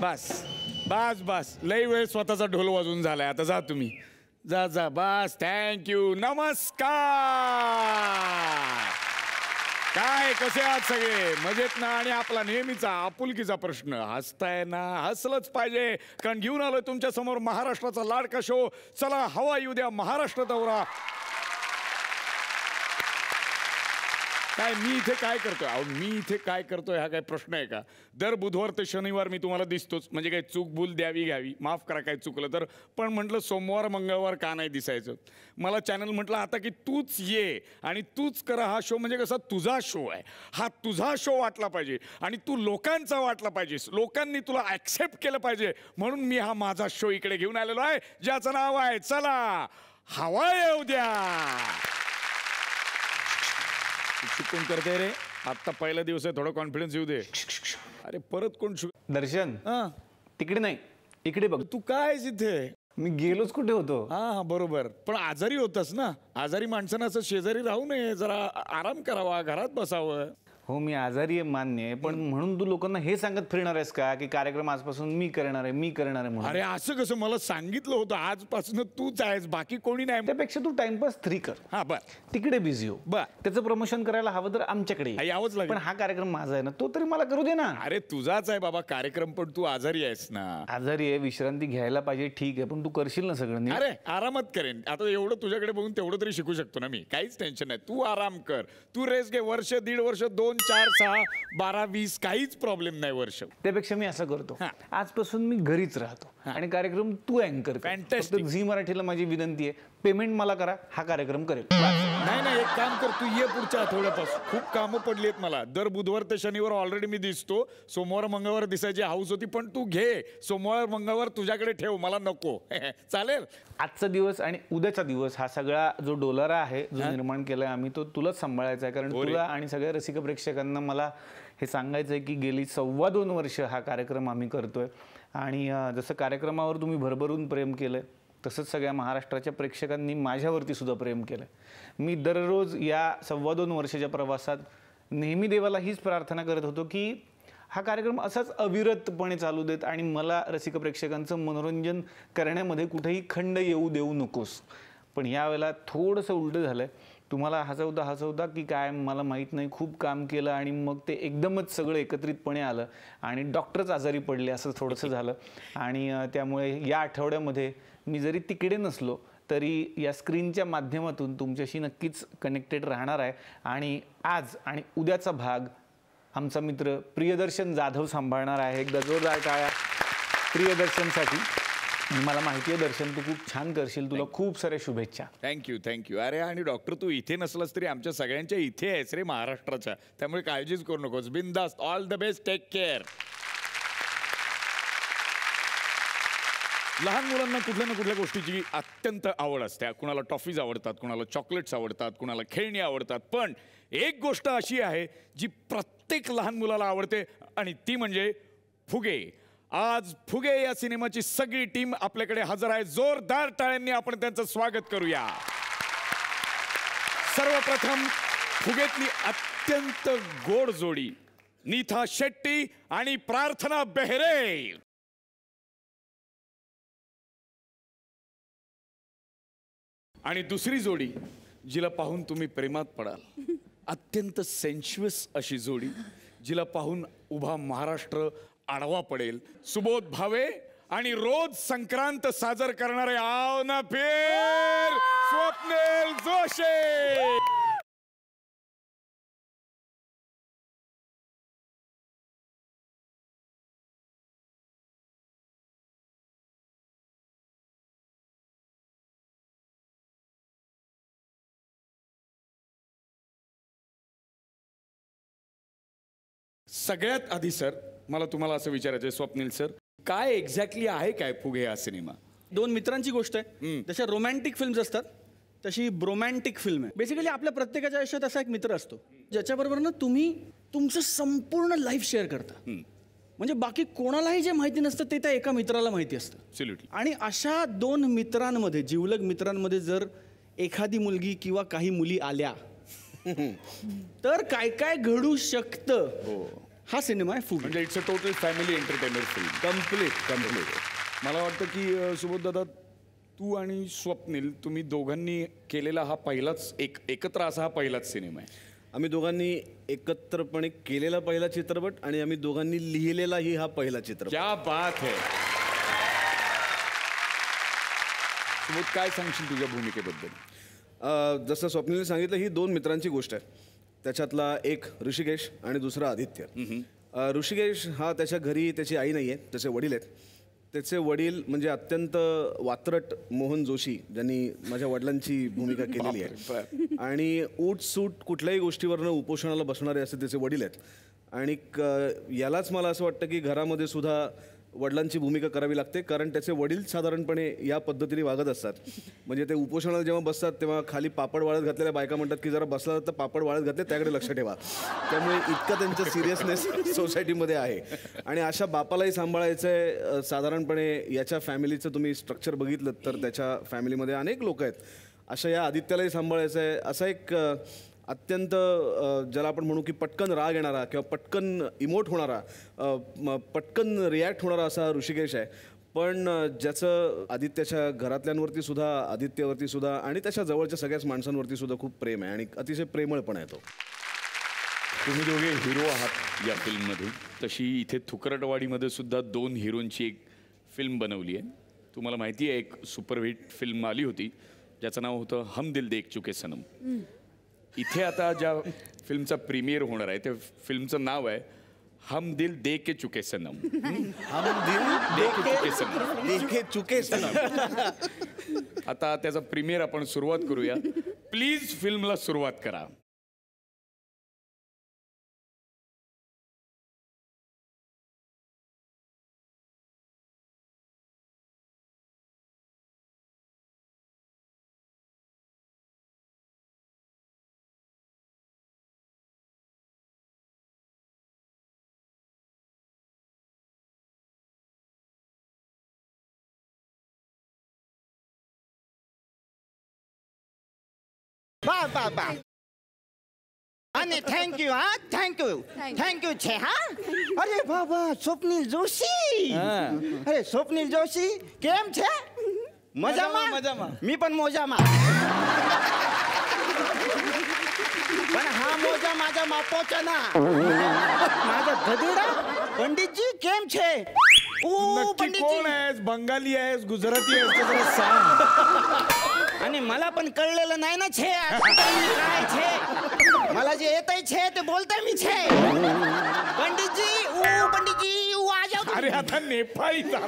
बस बस बस लई वेळ स्वतःचा ढोल वाजून झालाय. आता जा तुम्ही, जा जा बस. थँक्यू. नमस्कार. काय कसे आहात सगळे? मजेत ना? आणि आपला नेहमीचा आपुलकीचा प्रश्न, हसताय ना? हसलंच पाहिजे, कारण घेऊन आलोय तुमच्या समोर महाराष्ट्राचा लाडका शो. चला हवा येऊ द्या महाराष्ट्र दौरा. काय मी इथे काय करतोय? अहो मी इथे काय करतोय हा काय प्रश्न आहे का? दर बुधवार ते शनिवार मी तुम्हाला दिसतोच, म्हणजे काय चूक भूल द्यावी घ्यावी, माफ करा काय चुकलं तर. पण म्हटलं सोमवार मंगळवार का नाही दिसायचं? मला चॅनल म्हटलं आता की तूच ये आणि तूच करा हा शो, म्हणजे कसा तुझा शो आहे हा, तुझा शो वाटला पाहिजे आणि तू लोकांचा वाटला पाहिजेस, लोकांनी तुला ॲक्सेप्ट केलं पाहिजे. म्हणून मी हा माझा शो इकडे घेऊन आलेलो आहे, ज्याचं नाव आहे चला हवा येऊ द्या. कोण करते रे? आता पहिला दिवस आहे, थोडा कॉन्फिडन्स येऊ दे. अरे परत कोण? दर्शन तिकडे नाही, इकडे बघ. तू काय इथे? मी गेलोच कुठे होतो? हा बरोबर, पण आजारी होतास ना. आजारी माणसानं असं शेजारी राहू नये, जरा आराम करावा, घरात बसावं. हो मी आजारी आहे मान्य आहे, पण म्हणून तू लोकांना हे सांगत फिरणार आहेस का की कार्यक्रम आजपासून मी करणार आहे म्हणून? अरे असं कसं? मला सांगितलं होतं आजपासून तूच आहेस, बाकी कोणी नाही. त्यापेक्षा तू टाइमपास 3 कर. हा बर, तिकडे बिझी हो. बर, त्याचं प्रमोशन करायला हवं तर आमच्याकडे यावंच लागेल. पण हा कार्यक्रम माझा आहे ना, तो तरी मला करू दे ना. अरे तुझाच आहे बाबा कार्यक्रम, पण तू आजारी आहेस ना. आजारी आहे, विश्रांती घ्यायला पाहिजे, ठीक आहे, पण तू करशील ना सगळं? अरे आरामात करेन. आता एवढं तुझ्याकडे बघून तेवढं तरी शिकू शकतो ना मी, काहीच टेन्शन नाही. तू आराम कर, तू रेस्ट घे. वर्ष, 1.5 वर्ष, 2, 4, 6, 12, 20 काहीच प्रॉब्लेम नाही. वर्ष त्यापेक्षा मी असं करतो, आजपासून मी घरीच राहतो आणि कार्यक्रम तू अँकर कर. फॅन्टॅस्टिक. झी मराठीला माझी विनंती आहे, पेमेंट मला करा, हा कार्यक्रम करेल. नाही एक काम कर, तू ये पुढच्या आठवड्यापासून. खूप कामं पडली आहेत मला. दर बुधवार ते शनिवार ऑलरेडी मी दिसतो. सोमवार मंगळवार दिसायची हाऊस होती, पण तू घे. सोमवार मंगळवार तुझ्याकडे ठेव, मला नको. चालेल? आजचा दिवस आणि उद्याचा दिवस हा सगळा जो डोलारा आहे, जो निर्माण केलाय आम्ही, तो तुलाच सांभाळायचा आहे. कारण तुला आणि सगळ्या रसिक प्रेक्षकांना मला हे सांगायचं आहे की गेली 2.25 वर्ष हा कार्यक्रम आम्ही करतोय. आणि जसं कार्यक्रमावर तुम्ही भरभरून प्रेम केलंय, तसंच सगळ्या महाराष्ट्राच्या प्रेक्षकांनी माझ्यावरती सुद्धा प्रेम केलं. मी दररोज या 2.25 वर्षाच्या प्रवासात नेहमी देवाला हीच प्रार्थना करत होतो की हा कार्यक्रम असाच अविरतपणे चालू देत आणि मला रसिक प्रेक्षकांचं मनोरंजन करण्यामध्ये कुठेही खंड येऊ देऊ नकोस. पण यावेळेला थोडंसं उलटं झालं आहे. तुम्हाला हसवता की काय मला माहीत नाही, खूप काम केलं आणि मग ते एकदमच सगळं एकत्रितपणे आलं आणि डॉक्टरच आजारी पडले, असं थोडंसं झालं. आणि त्यामुळे या आठवड्यामध्ये मी जरी तिकडे नसलो तरी या स्क्रीनच्या माध्यमातून तुमच्याशी नक्कीच कनेक्टेड राहणार आहे. आणि आज आणि उद्याचा भाग आमचा मित्र प्रियदर्शन जाधव सांभाळणार आहे. एकदा जोरदार टाळ्या प्रियदर्शनसाठी. मला माहिती आहे दर्शन, तू खूप छान करशील, तुला खूप साऱ्या शुभेच्छा. थँक्यू. अरे आणि डॉक्टर, तू इथे नसलास तरी आमच्या सगळ्यांच्या इथे आहेस रे, महाराष्ट्राच्या. त्यामुळे काळजीच करू नकोस. बिनधास्त. All the best. Take care. लहान मुलांना कुठल्या ना कुठल्या गोष्टीची अत्यंत आवड असते. कुणाला टॉफीज आवडतात, कुणाला चॉकलेट्स आवडतात, कुणाला खेळणी आवडतात. पण एक गोष्ट अशी आहे जी प्रत्येक लहान मुलाला आवडते आणि ती म्हणजे फुगे. आज फुगे या सिनेमाची सगळी टीम आपल्याकडे हजर आहे. जोरदार टाळ्यांनी आपण त्यांचं स्वागत करूया. सर्वप्रथम फुगेतली अत्यंत गोड जोडी नीथा शेट्टी आणि प्रार्थना बेहरे. आणि दुसरी जोडी जिला पाहून तुम्ही प्रेमात पडाल, अत्यंत सेन्शुअस अशी जोडी जिला पाहून उभा महाराष्ट्र आडवा पडेल. सुबोध भावे आणि रोज संक्रांत साजर करणारे आव ना फिर स्वप्नील जोशी. सगळ्यात आधी सर मला तुम्हाला असं विचारायचं आहे, स्वप्नील सर, काय एक्झॅक्टली आहे काय फुगे हा सिनेमा? 2 मित्रांची गोष्ट आहे. जशा रोमॅन्टिक फिल्म्स असतात तशी ब्रोमॅन्टिक फिल्म आहे. बेसिकली आपल्या प्रत्येकाच्या आयुष्यात असा एक मित्र असतो ज्याच्याबरोबर ना तुम्ही तुमचं संपूर्ण लाईफ शेअर करता. म्हणजे बाकी कोणालाही जे माहिती नसतं ते त्या एका मित्राला माहिती असतं. ॲब्सोल्युटली. आणि अशा 2 मित्रांमध्ये, जिवलग मित्रांमध्ये जर एखादी मुलगी किंवा काही मुली आल्या तर काय काय घडू शकतं हा सिनेमा आहे फुगे. म्हणजे it's a total family entertainer film. Complete. मला वाटतं की सुबोध दादा, तू आणि स्वप्नील तुम्ही दोघांनी केलेला हा पहिलाच एकत्र असा हा पहिलाच सिनेमा आहे. आम्ही दोघांनी एकत्रपणे केलेला पहिला चित्रपट आणि आम्ही दोघांनी लिहिलेलाही हा पहिला चित्रपट. क्या बात है. सुबोध, काय सांगशील तुझ्या भूमिकेबद्दल? जसं स्वप्नीलने सांगितलं, ही 2 मित्रांची गोष्ट आहे. त्याच्यातला एक ऋषिकेश आणि दुसरा आदित्य. ऋषिकेश हा त्याच्या घरी त्याची आई नाही आहे, त्याचे वडील आहेत. त्याचे वडील म्हणजे अत्यंत वात्रट मोहन जोशी, ज्यांनी माझ्या वडिलांची भूमिका केलेली आहे. आणि सूट कुठल्याही गोष्टीवरनं उपोषणाला बसणारे असे त्याचे वडील आहेत. आणि यालाच मला असं वाटतं की घरामध्ये सुद्धा वडिलांची भूमिका करावी लागते, कारण त्याचे वडील साधारणपणे या पद्धतीने वागत असतात. म्हणजे ते उपोषणाला जेव्हा बसतात तेव्हा खाली पापड वाळत घातलेल्या बायका म्हणतात की जरा बसला तर पापड वाळत घातले, त्याकडे लक्ष ठेवा. त्यामुळे इतका त्यांचा सिरियसनेस सोसायटीमध्ये आहे. आणि अशा बापालाही सांभाळायचं आहे. साधारणपणे याच्या फॅमिलीचं तुम्ही स्ट्रक्चर बघितलं तर त्याच्या फॅमिलीमध्ये अनेक लोक आहेत. अशा या आदित्यालाही सांभाळायचं आहे. असा एक अत्यंत ज्याला आपण म्हणू की पटकन राग येणारा किंवा पटकन इमोट होणारा, पटकन रिॲक्ट होणारा असा ऋषिकेश आहे. पण ज्याचं आदित्याच्या घरातल्यांवरती सुद्धा, आदित्यवरती सुद्धा आणि त्याच्या जवळच्या सगळ्याच माणसांवरती सुद्धा खूप प्रेम आहे आणि अतिशय प्रेमळपणा आहे तो. तुम्ही दोघे हिरो आहात या फिल्ममध्ये. तशी इथे थुकरटवाडीमध्ये सुद्धा 2 हिरोंची एक फिल्म बनवली आहे. तुम्हाला माहिती आहे, एक सुपरहिट फिल्म आली होती ज्याचं नाव होतं हम दिल देख चुके सनम. इथे आता ज्या फिल्मचा प्रीमियर होणार आहे त्या फिल्मचं नाव आहे हम दिल दे के चुके सनम. हम दिल दे के चुके सनम. देखे चुके सनम. आता त्याचा प्रीमियर आपण सुरुवात करूया. प्लीज फिल्मला सुरुवात करा. बा आणि थँक्यू थँक्यू छे हा. अरे बाबा, स्वप्नील जोशी. अरे स्वप्नील जोशी केम छे? मजामा. मी पण मोजामा. पण हा मोजा माझ्या मापोचा ना. माझा गधेडा पंडितजी केम छे? नक्की कोण आहेस? बंगाली आहेस, गुजराती आहेस, ते जरा सांग. आणि मला पण कळलेलं नाही ना छे काय छे. मला जे येत छे ते बोलतोय मी छे. पंडितजी आ जाओ. अरे आता नेपाळी झाला.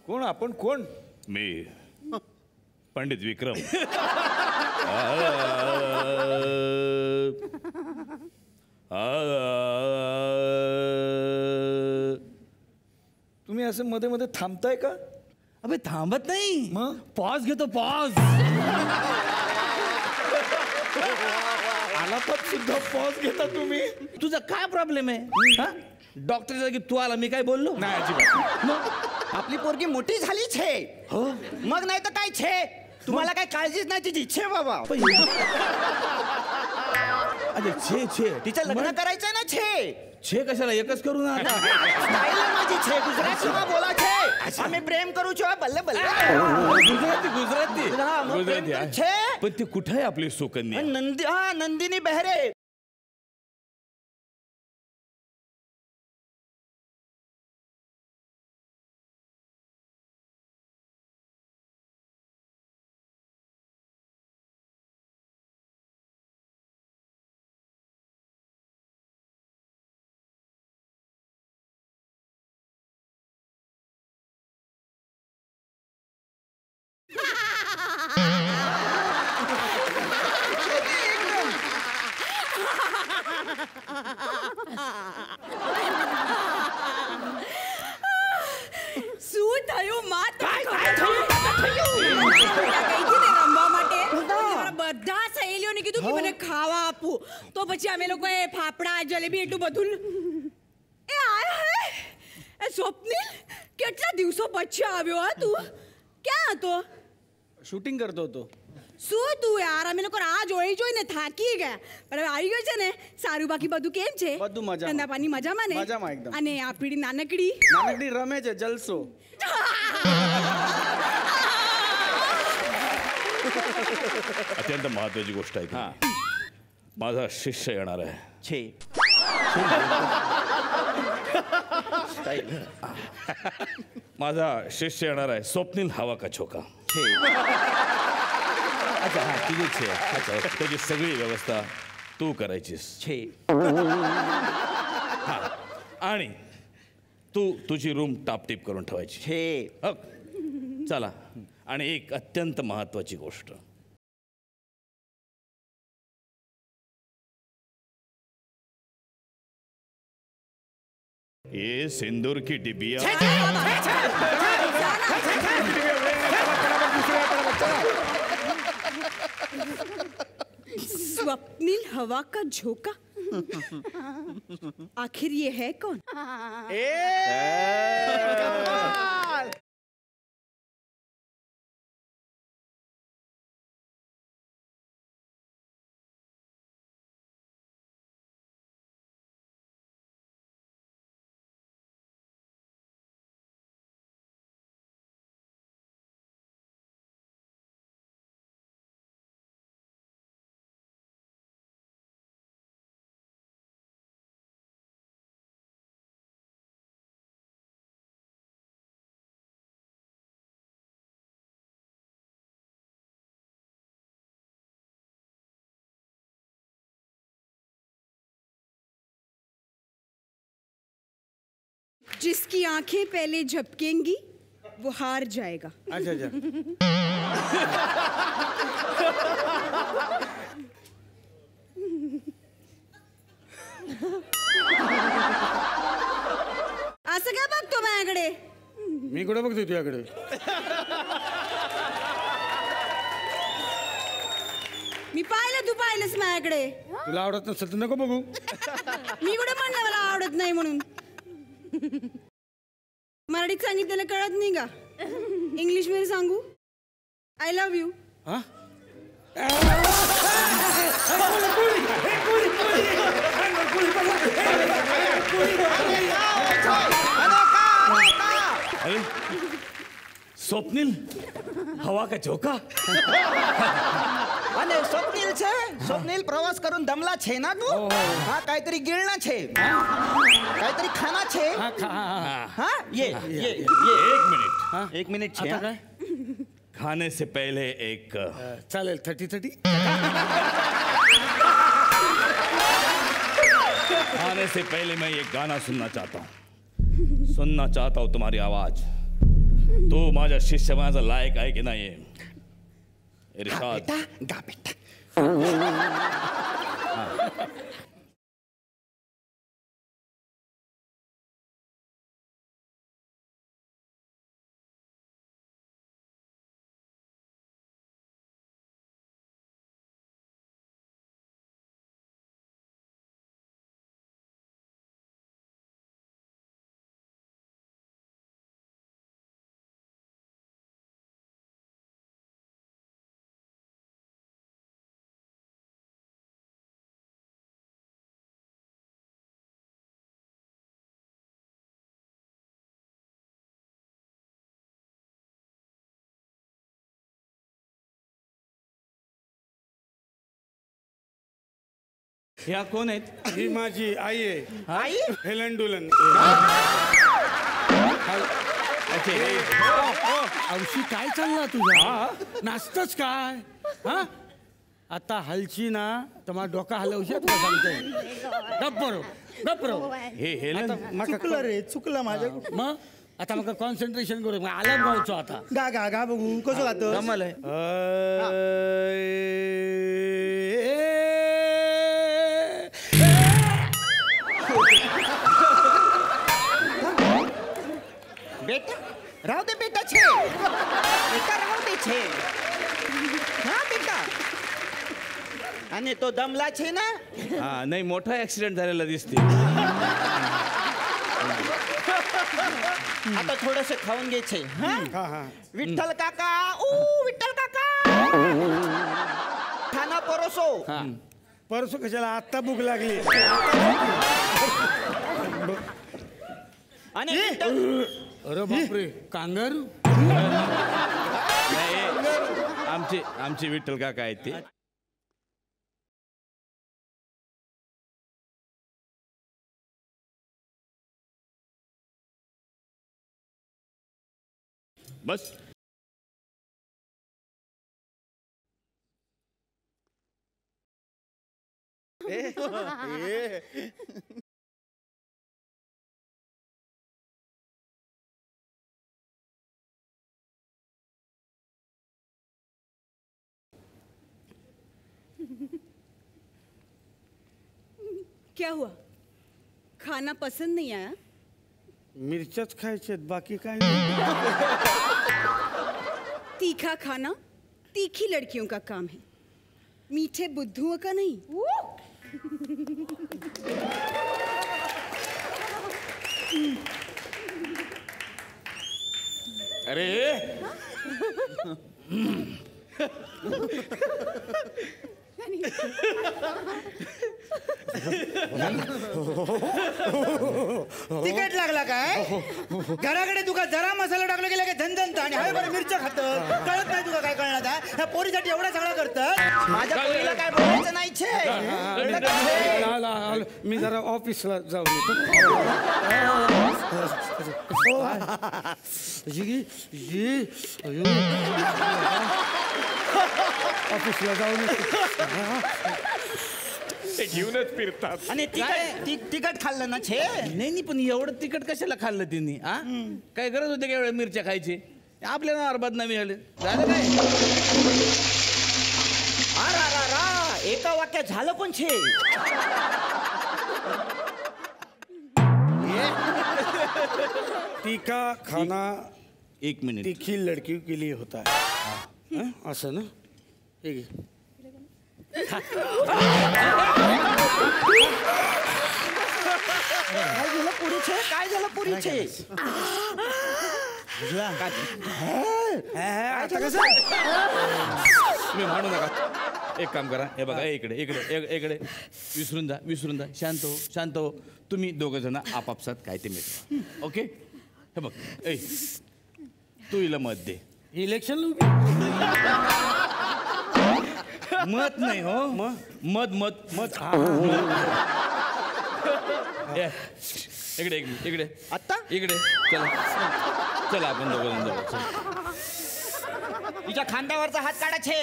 कोण आपण? कोण? मी पंडित विक्रम. तुम्ही असं मध्ये मध्ये थांबताय का? अबे थांबत नाही, मग पॉज घेतो, पॉज. आलापात सुद्धा पॉज घेता तुम्ही. तुझा काय प्रॉब्लेम आहे? डॉक्टरच्या जागी तू आला, मी काय बोललो नाही अजिबात. आपली पोरगी मोठी झाली छे. मग नाही तर काय छे. तुम्हाला काय काळजीच नाही तिची छे बाबा. अरे छे छे तिचं लग्न करायचंय ना छे. छे कशाला, एकच करू ना आता. स्टाईल आहे माझी छे. गुजराती बोला छे. आम्ही प्रेम करू छो बल्ले बल्ले. गुजराती गुजराती हा, मग प्रेम गुजराती करू आहे. छे. पण ती कुठे आहे आपली सुकन्या? नंदिनी बेहरे. શું થયું માં? રમવા માટે મારા બધા સહેલીઓને કીધું કે મને ખાવા આપવું, તો પછી અમે લોકોએ ફાફડા જલેબી એટલું બધું એ આયા સ્વપ્નિલ કેટલા દિવસો પછી આવ્યો હા તું ક્યાં હતો શૂટિંગ કરતો હતો શું તું યાર અમે લોકો રાહ જોઈને થાકી ગયા પણ હવે આવી ગયો છે ને સારું બાકી બધું કેમ છે બધું મજામાં. ધંધા પાણી મજામાં ને મજામાં એકદમ. અને આ પીડી નાનકડી નાનકડી રમે છે જલસો अत्यंत महत्वाची गोष्ट आहे ती. माझा शिष्य येणार आहे छे माझा शिष्य येणार आहे स्वप्नील हवा का झोका. छे अच्छा हा तुझीच आहे. अच्छा, त्याची सगळी व्यवस्था तू करायचीस. छे आणि तू तुझी रूम टापटीप करून ठेवायची. छे हक. चला आणि एक अत्यंत महत्वाची गोष्ट ये सिंदूर की डिबिया स्वप्निल हवा का झोंका आखिर ये है कौन जिसकी आंखें पहले झपकेंगी वो हार जाएगा अच्छा अच्छा असं काय बघतो माझ्याकडे मी कुठे बघतोय तुझ्याकडे मी पाहिलं तू पाहिलंस माझ्याकडे तुला आवडत नसेल तर नको बघू मी कुठे म्हणलं मला आवडत नाही म्हणून मराठीत सांगितलेलं कळत नाही का इंग्लिश मध्ये सांगू आय लव्ह यू हा अरे स्वप्नील हवा का झोका. અને સ્વપ્નિલ છે સ્વપ્નિલ પ્રવાસ કरून દમલા છે ના તું હા કાઈતરી ગિળના છે કાઈતરી ખાના છે હા ये एक मिनिट છે आता हा? काय खाने से पहले एक चालेल 30-30 खाने से पहले मैं ये गाना सुनना चाहता हूँ तुम्हारी आवाज. तू माझ्या शिष्य माझा लायक आहे की नाही इरशाद. बेटा गा बेटा ह्या कोण आहेत ही माझी आई आहे आई हेलन डुलन औशी काय चालला तुझा नाचतच काय हा आता हलची ना तर मला डोका हलवशी तुला सांगतोय गप्परो हे हेलन चुकलं रे चुकलं माझ्या मग आता मग कॉन्सन्ट्रेशन करू मग आला गावचो आता गा गा गा बघू कसं गातो कमाल आहे बेटा राहू दे बेटा छे बेटा राहू दे छे हा बेटा आणि तो दमला छे ना हा नाही मोठा ऍक्सिडेंट झालेला दिसते. आता थोडस खाऊन घ्यायचे विठ्ठल काका विठ्ठल काका खाना परोसो. परसो कशाला आत्ता भूक लागली. आणि विठ्ठल अरे बापरे कांगार. आमचे विठ्ठल काका आहेत ते. बस क्या हुआ? खाना पसंद नहीं आया? मिरच्याच खायचे बाकी काय नाही. तीखा खाना तीखी लड़कियों का काम है, मीठे बुद्धुओं का नहीं. अरे तिखट लागला काय? घराकडे तुका जरा मसाला टाकला गेला की झणझणतं आणि हवे बरं मिरच्या खातं. कळत नाही तुका काय कळणार आता? ह्या पोरीसाठी एवढा सगळा करतं. माझ्या पोरीला काय बोलायचं नाही छे. मी जरा ऑफिसला जाऊन येतो. ऑफिसला जाऊन येतो. ते घेऊनच फिरतात. आणि तिखट खाल्लं ना छे. नाही पण एवढं तिखट कशाला खाल्लं तिने? हा काय गरज होते का एवढ्या मिरच्या खायची? आपल्याला नावावर बदनामी आले झालं काय? एका वाक्यात झालं पण छे. तीखा खाना एक मिनिट. तीखी लड़की के लिए होता है. असं ना. ठीक आहे. काय झालं पुरीचे? काय झालं पुरीचे? तुम्ही म्हणू नका. एक काम करा, हे बघा, इकडे इकडे इकडे विसरून जा. शांत हो. तुम्ही दोघं जण आपापसात काय ते मिळवा. ओके. हे बघ, ए तू हिला मत दे. इलेक्शन मत नाही हो, मत इकडे आत्ता इकडे चला आपण दोघं जण जाऊ. तिच्या खांद्यावरचा हात काढा छे.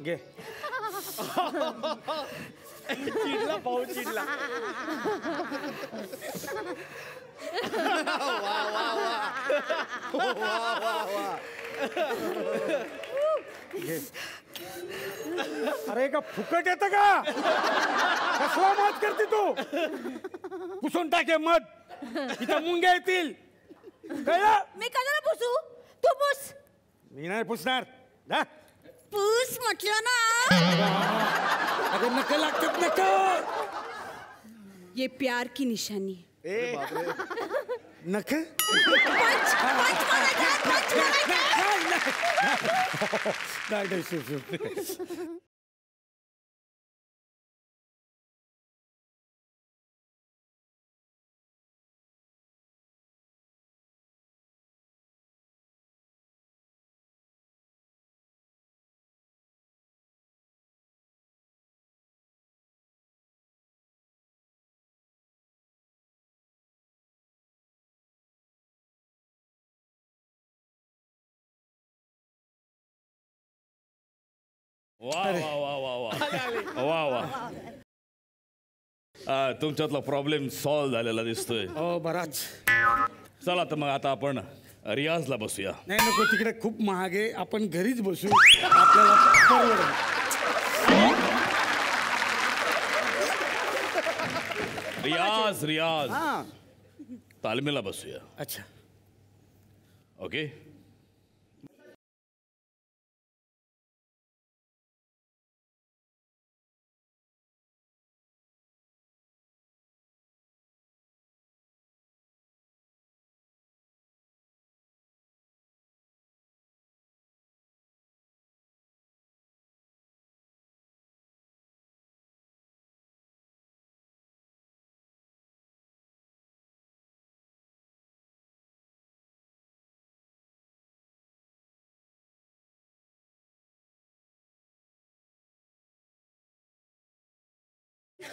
घे. चिडला भाऊ चिडला. अरे का फुकट येतं का? कसला मत करते तू? पुसून टाके मत. इथं मुंग्या येतील. कळलं? मी कशाला पुसू? तू पुस. मी नाही पुसणार. जा. पुस म्हटलं ना. अगं नकल लागतात नकल. ये प्यार की निशानी है. नख पंच मारायचा. नाही वा. तुमच्यातला प्रॉब्लेम सॉल्व्ह झालेला दिसतोय. हो बराच. चला तर मग आता आपण रियाजला बसूया. नाही नको, तिकडे खूप महाग आहे. आपण घरीच बसू, आपल्याला परवडेल. रियाज तालमीला बसूया. अच्छा. ओके.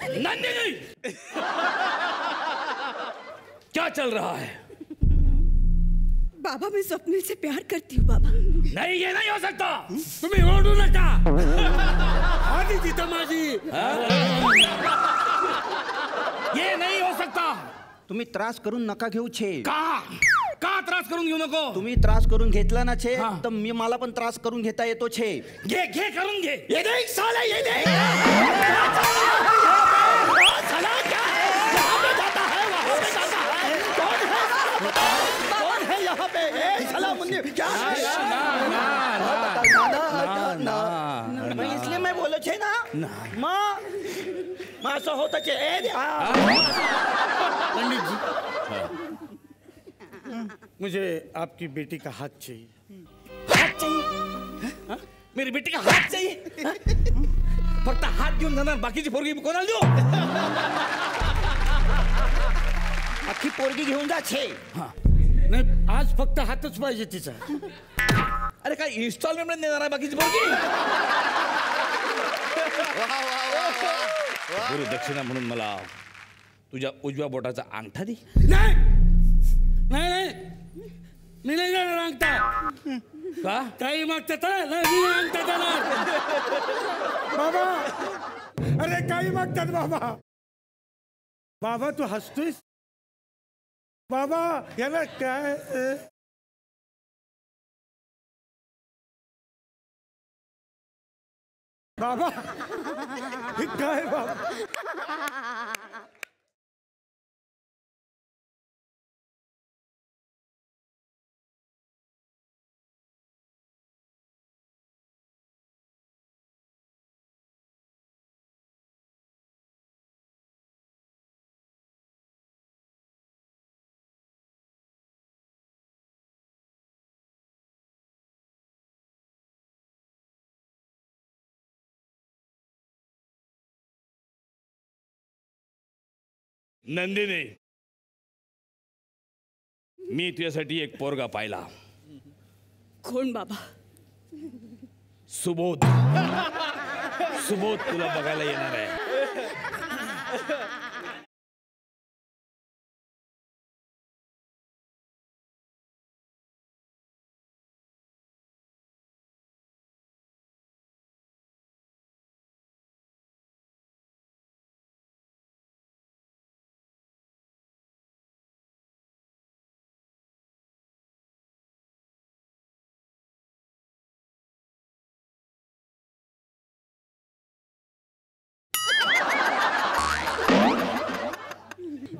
नंदिनी क्या चल रहा है? बाबा मैं स्वप्निल से प्यार करती हूँ बाबा. नहीं, ये नहीं हो सकता. तुम्ही ओरडू नका. आधी तिथं माझी. ये नहीं हो सकता. तुम्ही त्रास करून नका घेऊ छे. का त्रास करून घेऊ नको? तुम्ही त्रास करून घेतला ना छे तर मी मला पण त्रास करून घेता येतो छे. घे घे करून घे. ये देख साला, ये देख. साला क्या है? यहाँ पे जाता है, वहाँ पे जाता है. कौन है यहाँ पे? साला मुन्नी क्या है? ना इसलिए मैं बोलो छे ना माँ असं होतं छे. पंडित जी, मुझे आपकी बेटी का हाथ चाहिए. हात चाहिए? मेरी बेटी का हात चाहिए? फक्त हात घेऊन जाणार, बाकीची पोरगी कोणाला देऊ? अख्खी पोरगी घेऊन जा छे. नाही, आज फक्त हातच पाहिजे तिचा. अरे काय इन्स्टॉलमेंट देणार आहे बाकीची पोरगी? गुरु दक्षिणा म्हणून मला तुझ्या उजव्या बोटाचा अंगठा दे. नाही नाही नाही, मी नाही जाणार अंगठा. का? काही मागतात मी नाही अंगठा जाणार. बाबा, अरे काही मागतात बाबा. बाबा तू हसतोयस? बाबा याला काय? बाबा हे काय बाबा? नंदिनी, मी तुझ्यासाठी एक पोरगा पाहिला. कोण बाबा? सुबोध. सुबोध तुला बघायला येणार आहे.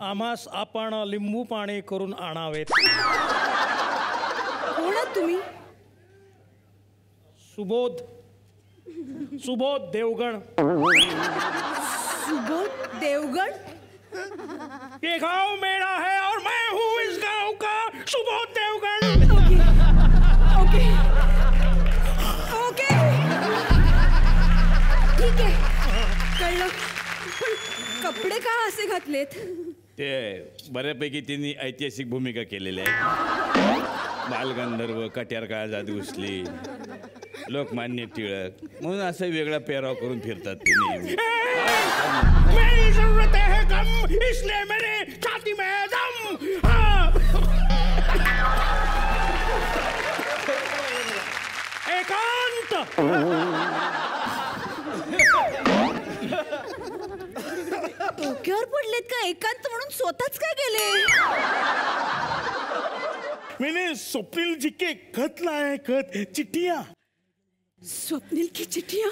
आम्हास आपण लिंबू पाणी करून आणावेत. कोण आहात तुम्ही? सुबोध देवगण. सुबोध देवगण? ये गांव मेरा है और मैं हूँ इस गांव का सुबोध देवगण. ओके ओके ठीक आहे, कळलं. पण कपडे का असे घातलेत? ते बऱ्यापैकी त्यांनी ऐतिहासिक भूमिका केलेल्या आहेत. बालगंधर्व, कट्यार काळजात घुसली, लोकमान्य टिळक, म्हणून असं वेगळा पेहराव करून फिरतात ते नेहमी. मेरी जरूरत है गम, इसलिए मेरे छाती में दम. एकांत. डोक्यावर पडलेत का एकांत म्हणून स्वतःच काय केले? मैंने स्वप्निल जी के खत लाए हैं, खत, चिट्ठियां. स्वप्निल की चिट्ठियां.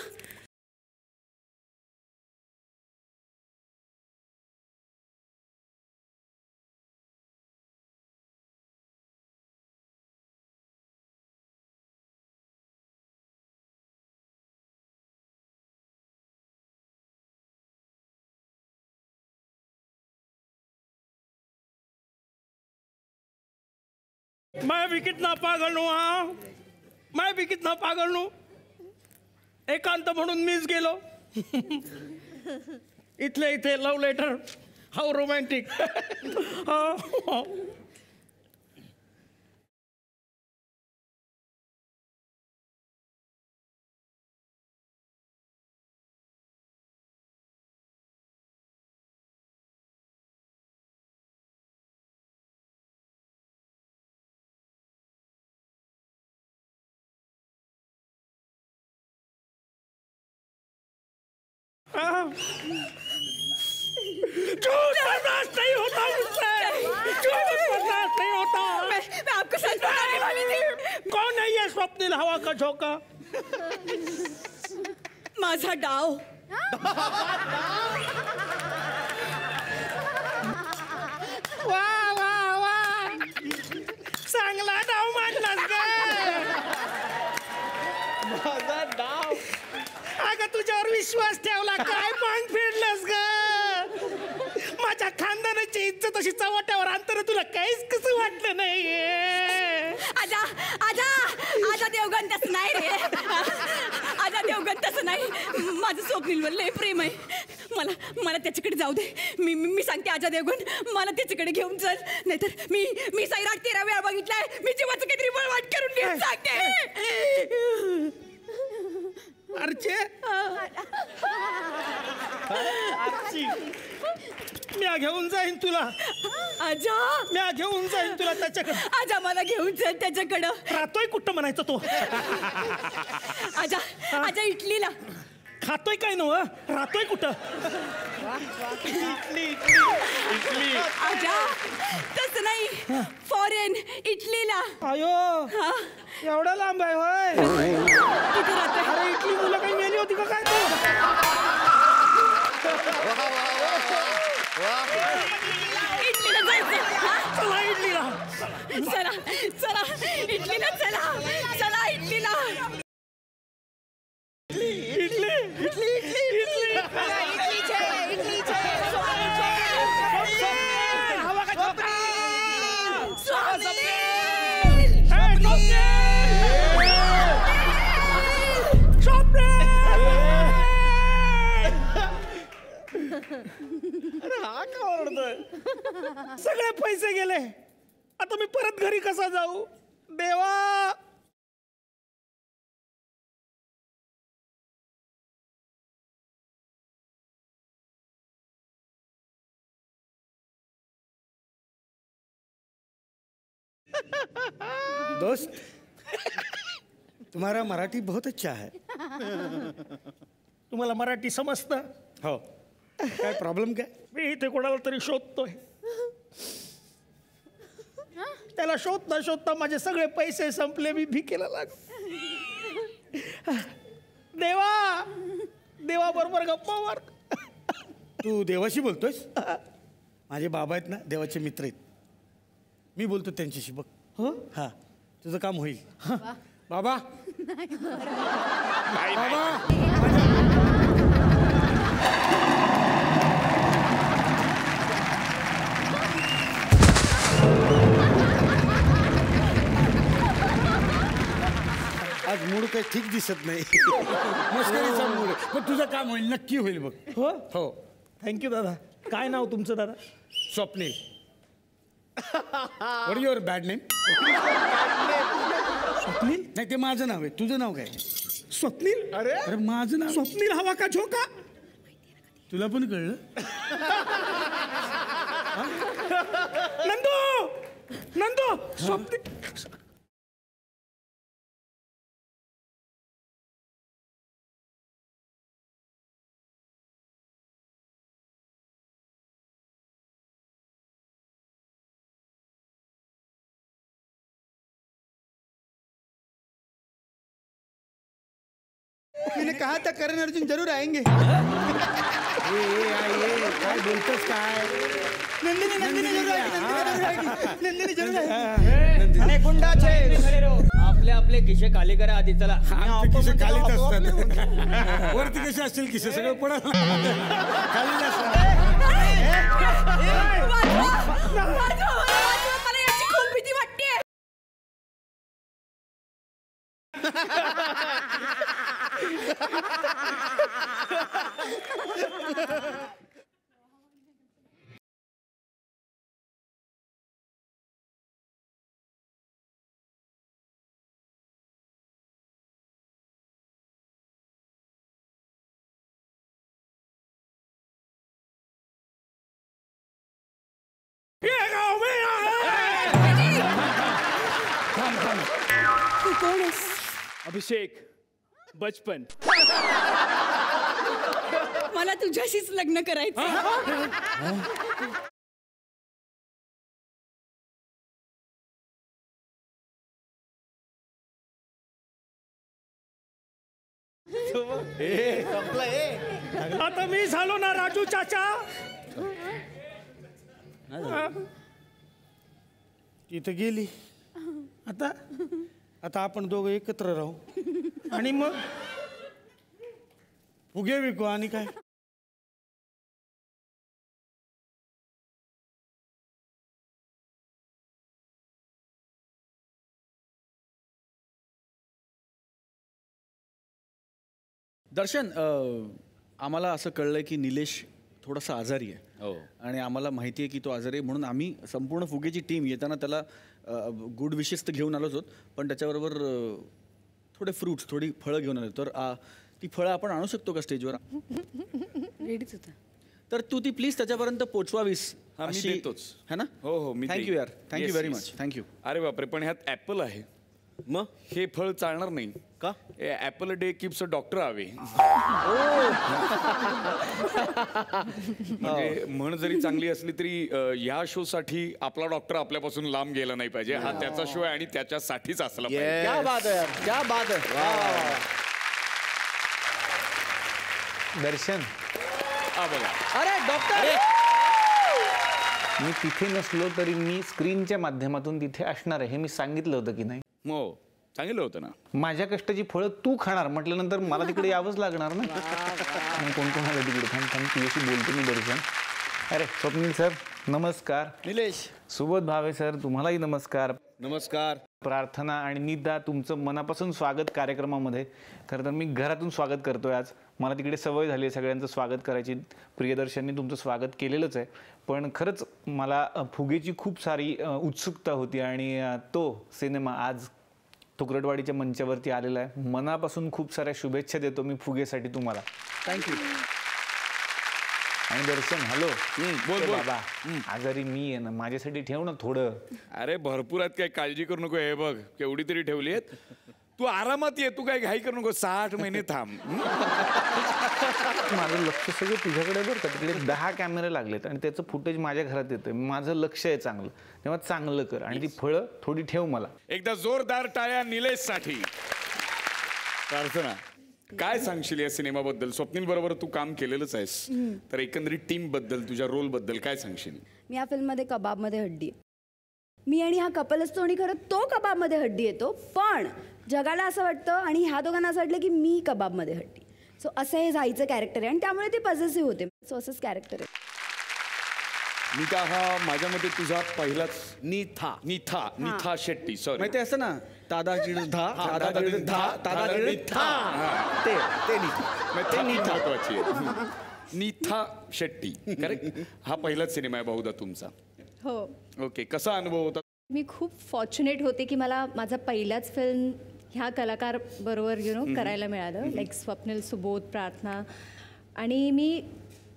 मैं भी कितना पागल हूँ. हाँ, मैं भी कितना पागल हूँ. एकांत म्हणून मीच गेलो. इथले इथे लव्ह लेटर. How romantic. झूठ बर्दाश्त नहीं होता मुझसे. झूठ बर्दाश्त नहीं होता. मैं आपको सच बताने वाली थी. कौन है ये स्वप्निल हवा का झोंका? माझा डाव. वा वा वा, चांगला डाव मांडलास ग. माझा डाव. अगं तुझ्यावर विश्वास ठेवला, काय मांग फेडलंस ग. माझ्या खानदानाची इज्जत अशी चव्हाट्यावर अंतर तुला काहीच कसं वाटलं नाही. आजा आजा आजा देवगण तसं नाही रे. आजा देवगण तसं नाही. माझं स्वप्नीलवर लय प्रेम आहे. मला मला त्याच्याकडे जाऊ दे. मी सांगते आजा देवगण, मला त्याच्याकडे घेऊन चल. नाहीतर मी सैराट 13 वेळा बघितलाय. मी जीवाचं काहीतरी बळवाट करून घेऊन सांगते. अर्चे, म्या घेऊन जाईन तुला. आजा म्या घेऊन जाईन तुला त्याच्याकडे. आजा मला घेऊन चल त्याच्याकडं. राहतोय कुठं म्हणायचं तो. आजा आजा इटलीला. खातोय काय नव, राहतोय कुठं. आजा तसं नाही, फॉरेन इटलीला. आयो, हा एवढा लांब आहे होय. कुठे राहतोय. अरे इटली मुलं काही मेली होती का काय तू. इटलीला जायचं. हा? चला इटलीला. चला चला इटलीला चला. चला इटलीला. Italy Italy Italy Italy. हवा का झोंका. अरे हा का ओरडतोय. सगळे पैसे गेले, आता मी परत घरी कसा जाऊ देवा. दोस्त, तुम्हारा मराठी बहुत अच्छा है. तुम्हाला मराठी समजतं. हो, काय प्रॉब्लेम काय. मी इथे कोणाला तरी शोधतोय. त्याला शोधता शोधता माझे सगळे पैसे संपले. मी भिकेला लागलो. देवा देवा बरोबर गप्पा मार. तू देवाशी बोलतोयस. माझे बाबा आहेत ना, देवाचे मित्र आहेत. मी बोलतो त्यांच्याशी बघ. हो, हा, तुझं काम होईल. बाबा बाबा, आज मूड काही ठीक दिसत नाही. मस्करीचा मूड आहे. पण तुझं काम होईल, नक्की होईल बघ. हो हो, थँक्यू दादा. काय नाव तुमचं दादा. Swapnil. What your bad name. Swapnil. नाही, ते माझं नाव आहे. तुझं नाव काय. स्वप्नील. अरे माझं नाव. स्वप्नील हवा का झोंका. तुला पण कळलं. नंदू नंदू स्वप्नील. मैंने कहा था करण अर्जुन जरूर आएंगे. काय बोलतोस काय? नंदिनी जरूर आएगी. नंदिनी जरूर आएगी. आणि गुंडाचे आपले आपले खिशे खाली करा आधी चला. आमचे खिसे खालीच असतात. वरती कसे असतील खिसे सगळं पडत खाली असतात. मला याची खूप भीती वाटते. तू कोण आहेस? अभिषेक बचपन. मला तुझ्याशीच लग्न करायचं. आता मी झालो ना राजू चाचा. इथं गेली. आता आता आपण दोघं एकत्र राहू आणि मग फुगे विकू आणि काय. दर्शन, आम्हाला असं कळलंय की निलेश थोडासा आजारी आहे. हो. आणि आम्हाला माहिती आहे की तो आजारी आहे म्हणून आम्ही संपूर्ण फुगेची टीम येताना त्याला गुड विशेस तर घेऊन आलोच होत, पण त्याच्याबरोबर थोडे फ्रुट्स, थोडी फळं घेऊन आलो. तर ती फळं आपण आणू शकतो का स्टेजवर? रेडीच होता. तर तू ती प्लीज त्याच्यापर्यंत पोचवावीस. मी देतोच. है ना? हो मी थँक्यू यार, थँक्यू व्हेरी मच. थँक्यू. अरे बापरे, पण ह्यात ऍपल आहे. मग हे फळ चालणार नाही का? Apple day keeps a doctor हवे. म्हणजे म्हण जरी चांगली असली तरी या शो साठी आपला डॉक्टर आपल्यापासून लांब गेला नाही पाहिजे. हा त्याचा शो आहे आणि त्याच्यासाठीच असला पाहिजे. क्या बात आहे यार, क्या बात आहे. दर्शन, बघा, अरे डॉक्टर, मी तिथे नसलो तरी मी स्क्रीनच्या माध्यमातून तिथे असणार आहे हे मी सांगितलं होतं की नाही? हो सांगितलं होतं ना. माझ्या कष्टाची फळं तू खाणार म्हटल्यानंतर मला तिकडे यावंच लागणार ना. कोण कोण आलं तिकडे? थांब तुझ्याशी बोलतो मी. दर्शन, अरे स्वप्नील सर नमस्कार. निलेश, सुबोध भावे सर तुम्हालाही नमस्कार. नमस्कार. प्रार्थना आणि निदा तुमचं मनापासून स्वागत कार्यक्रमामध्ये. खरं तर मी घरातून स्वागत करतोय आज. मला तिकडे सवय झाली आहे सगळ्यांचं स्वागत करायची. प्रियदर्शननी तुमचं स्वागत केलेलंच आहे, पण खरंच मला फुगेची खूप सारी उत्सुकता होती आणि तो सिनेमा आज तुकडवाडीच्या मंचावरती आलेला आहे. मनापासून खूप साऱ्या शुभेच्छा देतो मी फुगेसाठी तुम्हाला. थँक्यू. आणि दर्शन, हॅलो. बोल बोल. बाबा, आजारी मी आहे ना, माझ्यासाठी ठेव ना थोडं. अरे भरपूर आहेत, काय काळजी करू नको. हे बघ केवढी तरी ठेवली आहेत. तू आरामात ये, तू काय घाई करू नको. 60 महिने थांब. माझं लक्ष सगळं तुझ्याकडे बरं का. तिकडे 10 कॅमेरे लागलेत आणि त्याचं फुटेज माझ्या घरात येतंय. माझं लक्ष आहे चांगलं, तेव्हा चांगलं कर आणि ती फळं थोडी ठेव मला. एकदा जोरदार टाळ्या निलेशसाठी. प्रार्थना, काय सांगशील या सिनेमाबद्दल? स्वप्नील बरोबर तू काम केलेलंच आहेस, तर एकंदरीत टीम बद्दल, तुझ्या रोल बद्दल काय सांगशील? मी या फिल्ममध्ये कबाबमध्ये हड्डी आहे. मी आणि हा कपल असतो आणि खरं तो कबाबमध्ये हड्डी येतो, पण जगाला असं वाटतं आणि ह्या दोघांना असं वाटलं की मी कबाबमध्ये हड्डी. सो असं हे जायचं कॅरेक्टर आहे आणि त्यामुळे ती पॉझिटिव्ह होते. सो असंच कॅरेक्टर आहे. नीता, हा माझ्या मते तुझा पहिलाच. निथा शेट्टी, सॉरी. माहिती असं ना, तादा गिड धा, तादा गिड धा, तादा गिड धा. ते नीता महत्वाची आहे. निथा शेट्टी, करेक्ट. हा पहिलाच सिनेमा आहे बहुधा तुमचा. हो. ओके, कसा अनुभव होता? मी खूप फॉर्च्युनेट होते की मला माझा पहिलाच फिल्म ह्या कलाकार बरोबर करायला मिळालं. लाईक स्वप्नील, सुबोध, प्रार्थना. आणि मी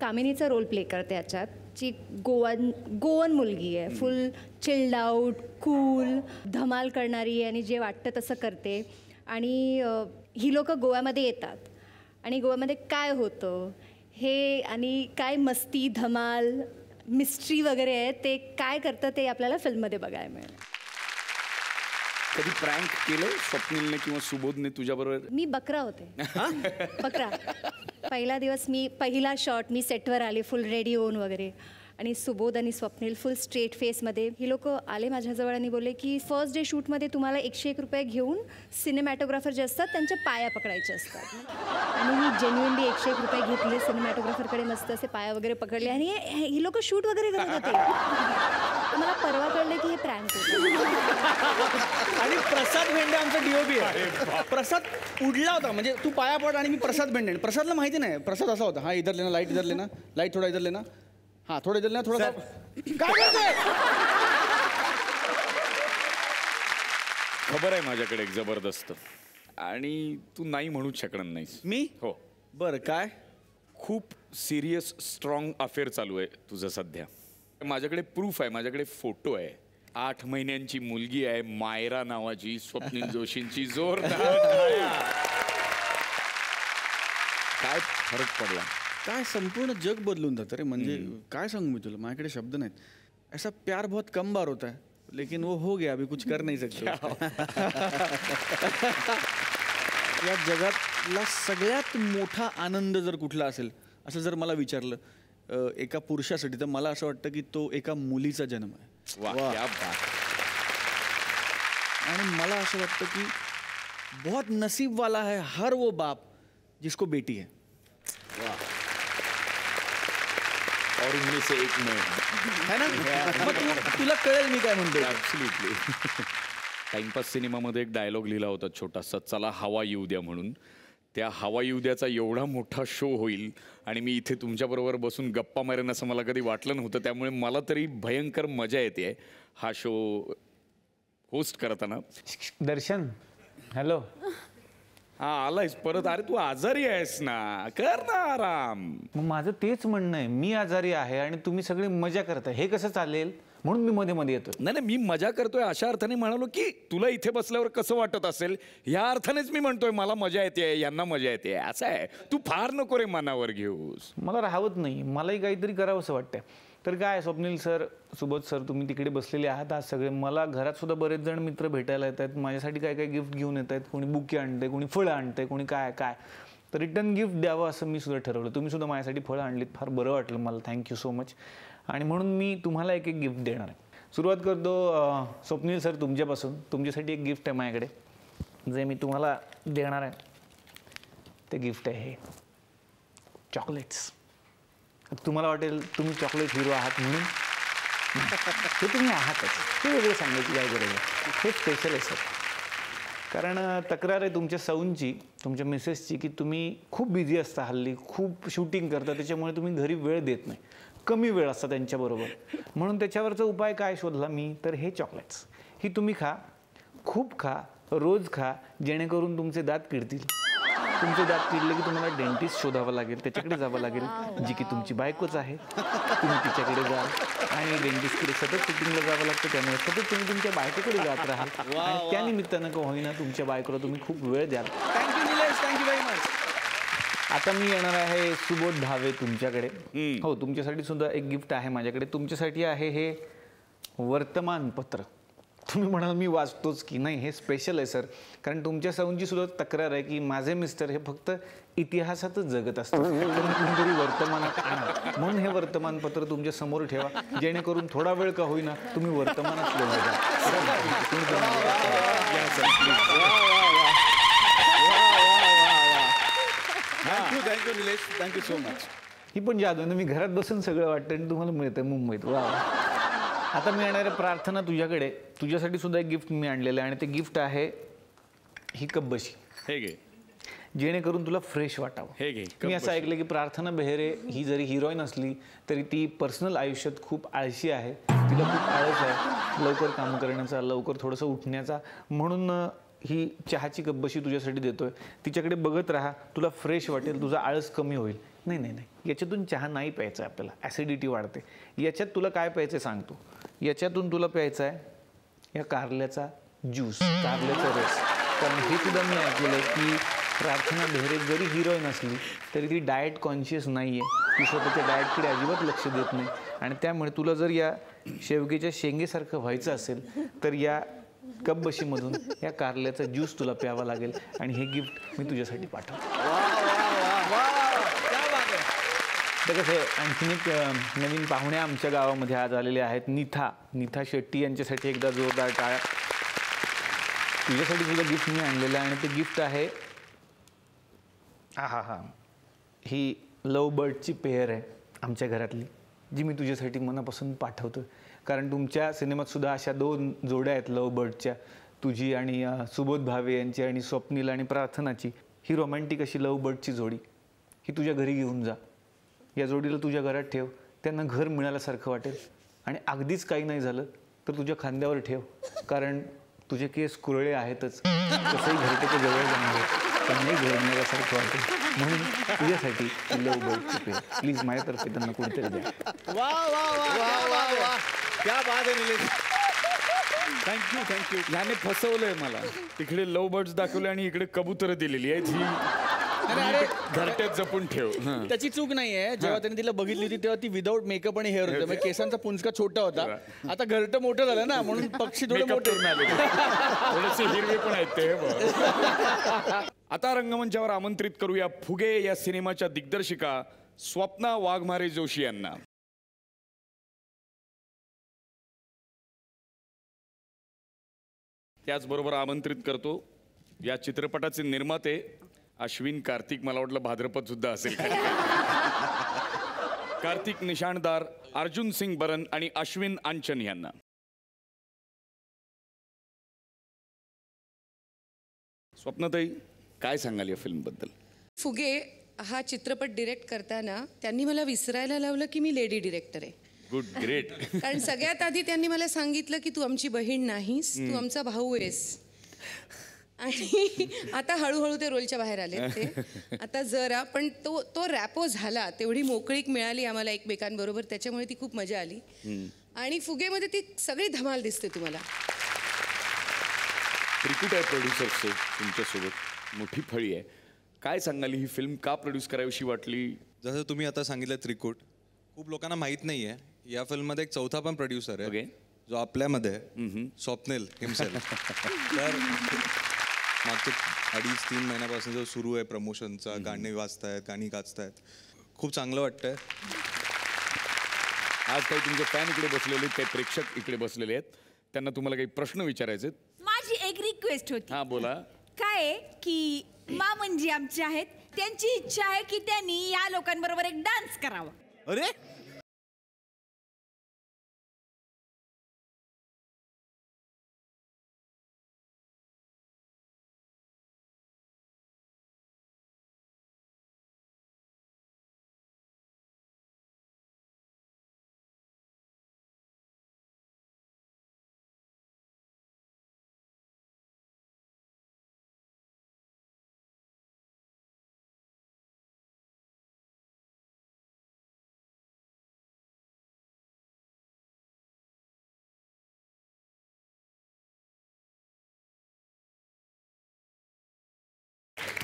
कामिनीचा रोल प्ले करते याच्यात, जी गोवन मुलगी आहे. फुल चिल्ड आउट, कूल, धमाल करणारी आणि जे वाटतं तसं करते. आणि ही लोकं गोव्यामध्ये येतात आणि गोव्यामध्ये काय होतं हे आणि काय मस्ती, धमाल, मिस्ट्री वगैरे आहे ते काय करतं ते आपल्याला फिल्ममध्ये बघायला मिळेल. कधी प्रँक केलं स्वप्नीलने किंवा सुबोधने तुझ्याबरोबर? मी बकरा होते. बकरा. पहिला दिवस मी पहिला शॉट मी सेटवर आले फुल रेडी होऊन वगैरे, आणि सुबोध आणि स्वप्नील फुल स्ट्रेट फेसमध्ये ही लोक आले माझ्याजवळ आणि बोलले की फर्स्ट डे शूटमध्ये तुम्हाला 101 रुपये घेऊन सिनेमॅटोग्राफर जे असतात त्यांच्या पाया पकडायचे असतात. आणि मी जेन्युइनली 101 रुपये घेतले, सिनेमॅटोग्राफरकडे मस्त असे पाया वगैरे पकडले आणि ही लोक शूट वगैरे करत होते. मला परवा कळले की हे प्रँक होतं. आणि प्रसाद भेंडे आमचा DOP आहे. प्रसाद उडला होता, म्हणजे तू पाया पड आणि मी प्रसाद भेंडे. प्रसादला माहिती नाही, प्रसाद असा होता, हा इधर लेना, लाईट इधर लेना, लाईट थोडा इधर लेना, हा थोडं इधर लेना, थोडं काय करतोय? खबर आहे माझ्याकडे एक जबरदस्त, आणि तू नाही म्हणूच शकणार नाहीस. मी? हो. बरं, काय? खूप सिरियस स्ट्रॉंग अफेअर चालू आहे तुझं सध्या. माझ्याकडे प्रूफ आहे, माझ्याकडे फोटो आहे. 8 महिन्यांची मुलगी आहे मायरा नावाची, स्वप्नील जोशींची. जोरदार काय फरक पडला? काय संपूर्ण जग बदलून जातं रे. म्हणजे काय सांगू मी तुला, माझ्याकडे शब्द नाहीत. ऐसा प्यार बहुत कम बार होता है, लेकिन वो हो गया, अभी कुछ कर नहीं सकते. या जगातला सगळ्यात मोठा आनंद जर कुठला असेल असं जर मला विचारलं एका पुरुषासाठी, तर मला असं वाटतं की तो एका मुलीचा जन्म आहे. आणि मला असं वाटतं की बहुत नसीब वाला है हर वो बाप जिसको बेटी है. और उनमें से एक मैं है ना. मग तुला कळेल मी काय म्हणतो. ॲब्सोल्युटली. टाइमपास सिनेमामध्ये एक डायलॉग लिहिला होता छोटासा, चला हवा येऊ द्या म्हणून. त्या हवा येऊ द्याचा एवढा मोठा शो होईल आणि मी इथे तुमच्याबरोबर बसून गप्पा मारेन असं मला कधी वाटलं नव्हतं. त्यामुळे मला तरी भयंकर मजा येते हा शो होस्ट करताना. दर्शन, हॅलो. हा आलायस परत? अरे तू आजारी आहेस ना, कर ना आराम. मग माझं तेच म्हणणं आहे, मी आजारी आहे आणि तुम्ही सगळे मजा करताय, हे कसं चालेल? म्हणून मी मध्ये मध्ये येतो. नाही, मी मजा करतोय अशा अर्थाने म्हणालो की तुला इथे बसल्यावर कसं वाटत असेल ह्या अर्थानेच मी म्हणतोय. मला मजा येते, यांना मजा येते, असं आहे. तू फार नको रे मनावर घेऊस. मला राहवत नाही, मलाही काहीतरी करावं असं वाटतंय. तर काय स्वप्नील सर, सुबोध सर, तुम्ही तिकडे बसलेले आहात आज सगळे. मला घरात सुद्धा बरेच जण मित्र भेटायला येत आहेत, माझ्यासाठी काय काय गिफ्ट घेऊन येत आहेत. कोणी बुके आणते, कोणी फळं आणते, कोणी काय काय. तर रिटर्न गिफ्ट द्यावं असं मी सुद्धा ठरवलं. तुम्ही सुद्धा माझ्यासाठी फळं आणलीत, फार बरं वाटलं मला. Thank you so much. आणि म्हणून मी तुम्हाला एक गिफ्ट देणार आहे. सुरुवात करतो स्वप्नील सर तुमच्यापासून. तुमच्यासाठी एक गिफ्ट आहे माझ्याकडे जे मी तुम्हाला देणार आहे. ते गिफ्ट आहे हे चॉकलेट्स. तुम्हाला वाटेल तुम्ही चॉकलेट हिरो आहात म्हणून, हे तुम्ही आहातच, ते वेगळं सांगायची काय गरज आहे. हे स्पेशल आहे सर. कारण तक्रार आहे तुमच्या सौंची, तुमच्या मिसेसची, की तुम्ही खूप बिझी असता हल्ली, खूप शूटिंग करता, त्याच्यामुळे तुम्ही घरी वेळ देत नाही, कमी वेळ असता त्यांच्याबरोबर. म्हणून त्याच्यावरचा उपाय काय शोधला मी, तर हे चॉकलेट्स. ही तुम्ही खा, खूप खा, रोज खा, जेणेकरून तुमचे दात किडतील. तुमचे दात किडले की तुम्हाला डेंटिस्ट शोधावं लागेल, त्याच्याकडे जावं लागेल, जी की तुमची बायकोच आहे. तुम्ही तिच्याकडे जाल आणि डेंटिस्टकडे सतत फिटिंगला जावं लागतं, त्यामुळे सतत तुम्ही तुमच्या बायकोकडे जात राहाल आणि त्यानिमित्तानं का होईना तुमच्या बायकोला तुम्ही खूप वेळ द्याल. Thank you Nilesh, thank you very much. आता मी येणार आहे सुबोध भावे तुमच्याकडे. हो, तुमच्यासाठी सुद्धा एक गिफ्ट आहे माझ्याकडे. तुमच्यासाठी आहे हे वर्तमानपत्र. तुम्ही म्हणाल मी वाचतोच की नाही, हे स्पेशल आहे सर. कारण तुमच्या सौंची सुद्धा तक्रार आहे की माझे मिस्टर हे फक्त इतिहासातच जगत असतात, कोणतरी वर्तमानात आणा. म्हणून हे वर्तमानपत्र तुमच्या समोर ठेवा, जेणेकरून थोडा वेळ का होईना तुम्ही वर्तमानात बघा. Thank you Nilesh, thank you so much. ही पण जादू आहे, मी घरात बसून सगळं वाटतं आणि तुम्हाला मिळतं मुंबईत. वा. आता मी येणार आहे प्रार्थना तुझ्याकडे. तुझ्यासाठी सुद्धा एक गिफ्ट मी आणलेलं आहे आणि ते गिफ्ट आहे ही कब्बशी. हे घे, जेणेकरून तुला फ्रेश वाटावं. हे घे. मी असं ऐकलं की प्रार्थना बेहरे ही जरी हिरोईन असली तरी ती पर्सनल आयुष्यात खूप आळशी आहे. तिला खूप आळस आहे लवकर काम करण्याचा, लवकर थोडंसं उठण्याचा. म्हणून ही चहाची कब्बशी तुझ्यासाठी देतोय. तिच्याकडे बघत राहा, तुला फ्रेश वाटेल, तुझा आळस कमी होईल. नाही नाही नाही, याच्यातून चहा नाही प्यायचा आहे आपल्याला, ॲसिडिटी वाढते. याच्यात तुला काय प्यायचं आहे सांगतो. याच्यातून तुला प्यायचा आहे या कारल्याचा ज्यूस, कारल्याचा रस. कारण हे सुद्धा मी ऐकलेलं आहे की प्रार्थना बेहरे जरी हिरोईन असली तरी ती डाएट कॉन्शियस नाही आहे, ती स्वतःच्या डाएटकडे अजिबात लक्ष देत नाही. आणि त्यामुळे तुला जर या शेवग्याच्या शेंगेसारखं व्हायचं असेल तर या कप बशीमधून या कारल्याचा ज्यूस तुला प्यावा लागेल आणि हे गिफ्ट मी तुझ्यासाठी पाठवतो. तर कसं आहे, आणखीन एक नवीन पाहुणे आमच्या गावामध्ये आज आलेले आहेत. निथा शेट्टी यांच्यासाठी एकदा जोरदार टाळ्या. तुझ्यासाठी सुद्धा गिफ्ट मी आणलेलं आहे आणि ते गिफ्ट आहे ही लव बर्डची पेअर आहे आमच्या घरातली, जी मी तुझ्यासाठी मनापासून पाठवतो. कारण तुमच्या सिनेमात सुद्धा अशा 2 जोड्या आहेत लव बर्डच्या, तुझी आणि सुबोध भावे यांची आणि स्वप्नील आणि प्रार्थनाची. ही रोमॅन्टिक अशी लव बर्डची जोडी ही तुझ्या घरी घेऊन जा. या जोडीला तुझ्या घरात ठेव, त्यांना घर मिळाल्यासारखं वाटेल. आणि अगदीच काही नाही झालं तर तुझ्या खांद्यावर ठेव, कारण तुझे केस कुरळे आहेतच, तसंही घरट्याच्या जवळ जाणार आहे, त्यांनाही घर मिळाल्यासारखं वाटेल. म्हणून तुझ्यासाठी लव बर्डची पेअर प्लीज माझ्यातर्फे त्यांना कुठेतरी द्या. थँक्यू. ह्याने फसवलंय मला. तिकडे लव बर्ड्स दाखवले आणि इकडे कबुतरं दिलेली आहेत. ही घरट्यात जपून ठेव. त्याची चूक नाहीये. जेव्हा त्यांनी तिला बघितली होती तेव्हा ती विदाऊट मेकअप आणि हेअर होतं, म्हणजे केसांचा पुंजका छोटा होता. आता घरट मोठं झालं ना, म्हणून पक्षी थोडे मोठे थोडेसे हिरवे पण आहेत ते. आता रंगमंचावर आमंत्रित करूया फुगे या सिनेमाच्या दिग्दर्शिका स्वप्ना वाघमारे जोशी यांना. त्याचबरोबर आमंत्रित करतो या चित्रपटाचे निर्माते अश्विन कार्तिक, मला वाटलं भाद्रपद सुद्धा असेल. कार्तिक निशाणदार, अर्जुन सिंग बरन आणि अश्विन आंचन यांना. स्वप्नताई, काय सांगाल या फिल्मबद्दल? फुगे हा चित्रपट डिरेक्ट करताना त्यांनी मला विसरायला लावलं की मी लेडी डिरेक्टर आहे. Good, great. कारण सगळ्यात आधी त्यांनी मला सांगितलं की तू आमची बहीण नाहीस, तू आमचा भाऊ आहेस. आणि आता हळूहळू ते रोलच्या बाहेर आले ते. आता जरा पण तो रॅपो झाला, तेवढी मोकळीक मिळाली आम्हाला एकमेकांबरोबर, त्याच्यामुळे ती खूप मजा आली. आणि फुगेमध्ये ती सगळी धमाल दिसते तुम्हाला. त्रिकुट आहे प्रोड्युसरचे तुमच्यासोबत, मोठी फळी आहे. काय सांगाल, ही फिल्म का प्रोड्यूस करावीशी वाटली? जसं तुम्ही आता सांगितलं त्रिकुट, खूप लोकांना माहीत नाही आहे, या फिल्ममध्ये एक चौथा पण प्रोड्युसर आहे जो आपल्यामध्ये आहे, स्वप्नील हिमसेल्फ. तर मागचे 2.5-3 महिन्यापासून जो सुरू आहे प्रमोशनचा, गाणी वाजतायत, गाणी गाजतायत, खूप चांगलं वाटतंय. आज काही तुमचे फॅन इकडे बसलेले आहेत, काही प्रेक्षक इकडे बसलेले आहेत, त्यांना तुम्हाला काही प्रश्न विचारायचे आहेत. माझी एक रिक्वेस्ट होती. हा, बोला. काय की मामन जी आमचे आहेत, त्यांची इच्छा आहे की त्यांनी या लोकांबरोबर एक डान्स करावा. अरे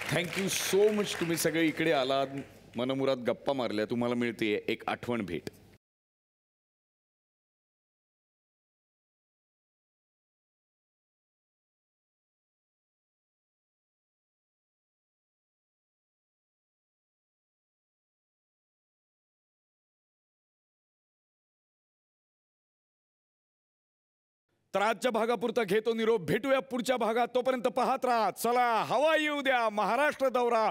थँक्यू सो मच. तुम्ही सगळे इकडे आलात, मनमुरात गप्पा मारल्या, तुम्हाला मिळते एक आठवण भेट. तर आजच्या भागापुरता घेतो निरोप. भेटूया पुढच्या भागात. तोपर्यंत पाहत राहा. चला, हवा येऊ द्या. महाराष्ट्र दौरा